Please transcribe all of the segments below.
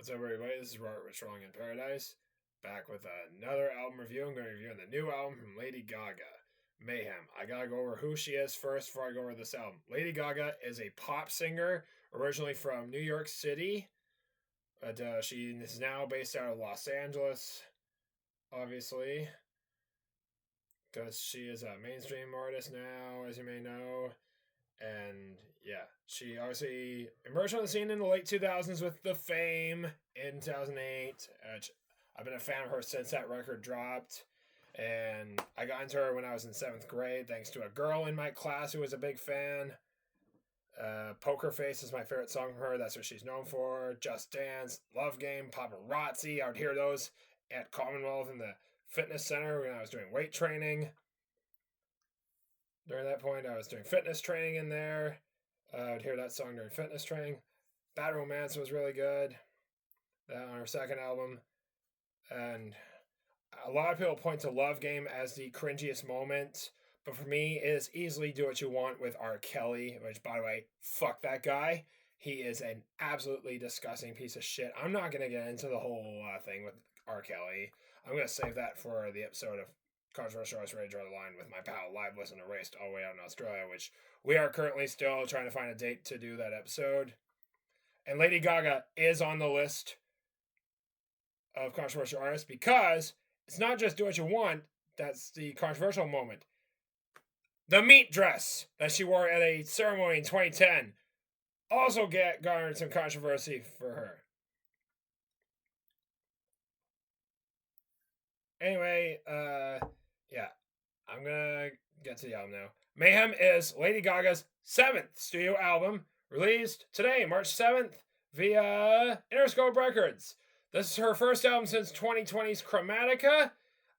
What's up, everybody? This is Robert with Strong in Paradise, back with another album review. I'm going to be reviewing the new album from Lady Gaga, Mayhem. I gotta go over who she is first before I go over this album. Lady Gaga is a pop singer, originally from New York City, but she is now based out of Los Angeles, obviously, because she is a mainstream artist now, as you may know. And yeah, she obviously emerged on the scene in the late 2000s with The Fame in 2008. I've been a fan of her since that record dropped. And I got into her when I was in 7th grade thanks to a girl in my class who was a big fan. Poker Face is my favorite song from her. That's what she's known for. Just Dance, Love Game, Paparazzi. I would hear those at Commonwealth in the fitness center when I was doing weight training. During that point, I was doing fitness training in there. I would hear that song during fitness training. Bad Romance was really good. That on her second album. And a lot of people point to Love Game as the cringiest moment. But for me, it is easily Do What You Want with R. Kelly. Which, by the way, fuck that guy. He is an absolutely disgusting piece of shit. I'm not going to get into the whole thing with R. Kelly. I'm going to save that for the episode of Controversial. I was ready to draw the line with my pal Live Listen Erased all the way out in Australia, which we are currently still trying to find a date to do that episode. And Lady Gaga is on the list of controversial artists because it's not just Do What You Want that's the controversial moment. The meat dress that she wore at a ceremony in 2010 also garnered some controversy for her. Anyway, yeah, I'm gonna get to the album now. Mayhem is Lady Gaga's 7th studio album, released today, March 7th, via Interscope Records. This is her first album since 2020's Chromatica.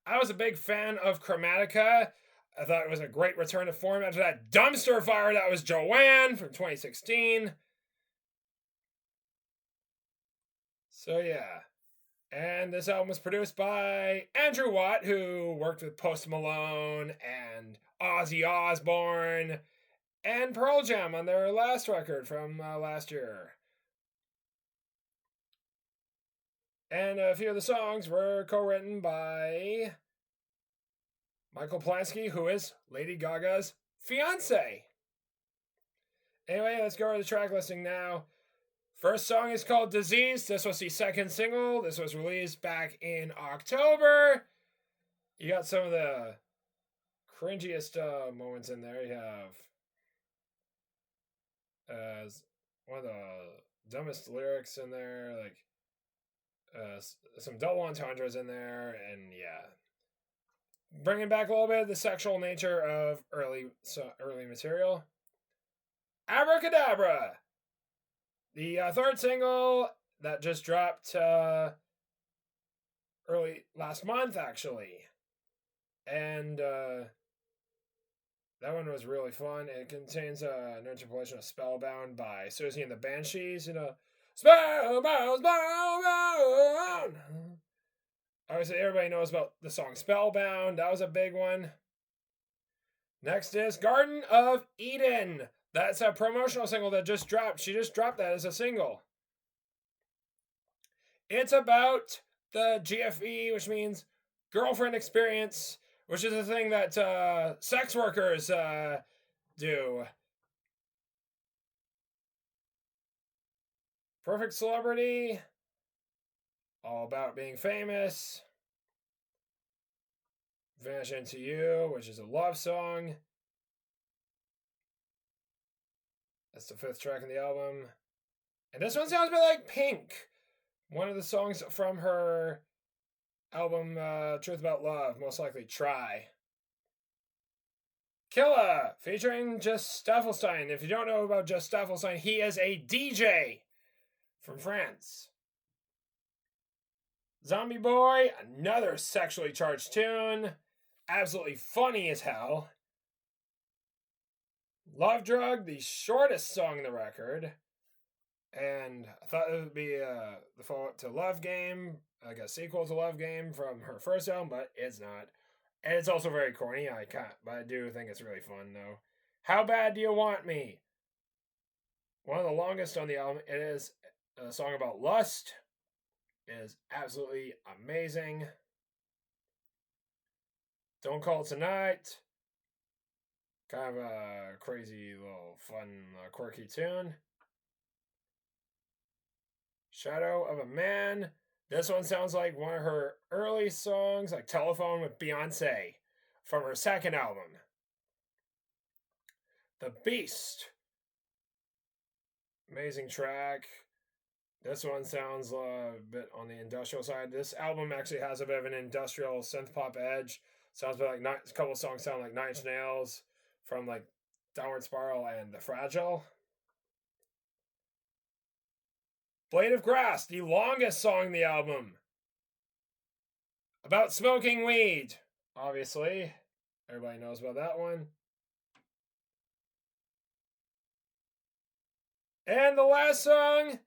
I was a big fan of Chromatica. I thought it was a great return to form after that dumpster fire that was Joanne from 2016. So yeah. And this album was produced by Andrew Watt, who worked with Post Malone and Ozzy Osbourne and Pearl Jam on their last record from last year. And a few of the songs were co-written by Michael Plansky, who is Lady Gaga's fiance. Anyway, let's go over the track listing now. First song is called Disease. This was the second single. This was released back in October. You got some of the cringiest moments in there. You have one of the dumbest lyrics in there, like some double entendres in there, and yeah. Bringing back a little bit of the sexual nature of early material. Abracadabra! The third single that just dropped early last month, actually. And that one was really fun. It contains an interpolation of Spellbound by Susie and the Banshees. Spellbound, Spellbound! Obviously, everybody knows about the song Spellbound. That was a big one. Next is Garden of Eden. That's a promotional single that just dropped. She just dropped that as a single. It's about the GFE, which means girlfriend experience, which is a thing that sex workers do. Perfect Celebrity. All about being famous. Vanish Into You, which is a love song. That's the 5th track in the album. And this one sounds a bit like Pink. One of the songs from her album, Truth About Love, most likely Try. Killa, featuring Just Staffelstein. If you don't know about Just Staffelstein, he is a DJ from France. Zombie Boy, another sexually charged tune. Absolutely funny as hell. Love Drug, the shortest song in the record. And I thought it would be the follow-up to Love Game, like a sequel to Love Game from her first album, but it's not. And it's also very corny, but I do think it's really fun, though. How Bad Do You Want Me? One of the longest on the album. It is a song about lust, is absolutely amazing. Don't Call Tonight. Kind of a crazy little fun, quirky tune. Shadow of a Man. This one sounds like one of her early songs, like Telephone with Beyonce, from her second album. The Beast. Amazing track. This one sounds a bit on the industrial side. This album actually has a bit of an industrial synth pop edge. Sounds a bit like a couple of songs sound like Nine Inch Nails from like Downward Spiral and The Fragile. Blade of Grass, the longest song in the album. About smoking weed, obviously. Everybody knows about that one. And the last song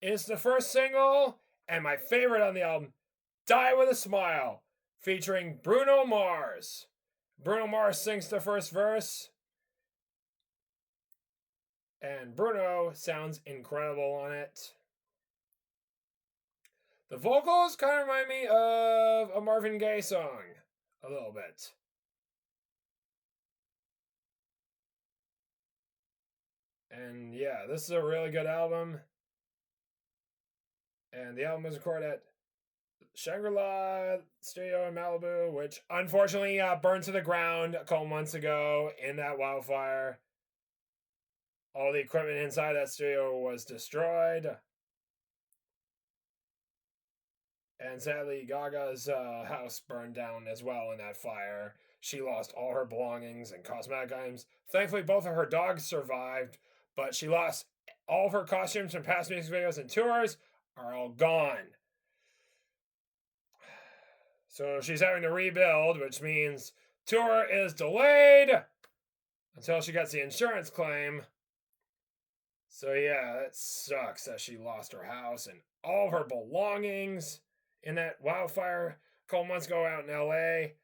is the first single and my favorite on the album, Die With a Smile, featuring Bruno Mars. Bruno Mars sings the first verse. And Bruno sounds incredible on it. The vocals kind of remind me of a Marvin Gaye song, a little bit. And yeah, this is a really good album. And the album was recorded at Shangri-La Studio in Malibu, which unfortunately burned to the ground a couple months ago in that wildfire. All the equipment inside that studio was destroyed. And sadly, Gaga's house burned down as well in that fire. She lost all her belongings and cosmetic items. Thankfully, both of her dogs survived, but she lost all of her costumes from past music videos and tours are all gone. So she's having to rebuild, which means tour is delayed until she gets the insurance claim. So yeah, that sucks that she lost her house and all of her belongings in that wildfire a couple months ago out in LA.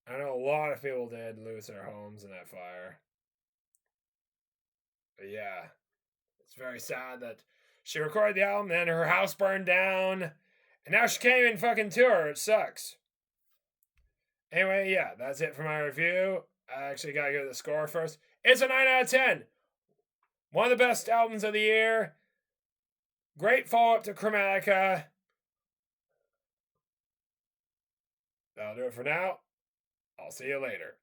I know a lot of people did lose their homes in that fire. But yeah, it's very sad that she recorded the album, then her house burned down, and now she can't even fucking tour. It sucks. Anyway, yeah, that's it for my review. I actually gotta give the score first. It's a 9 out of 10. One of the best albums of the year. Great follow-up to Chromatica. That'll do it for now. I'll see you later.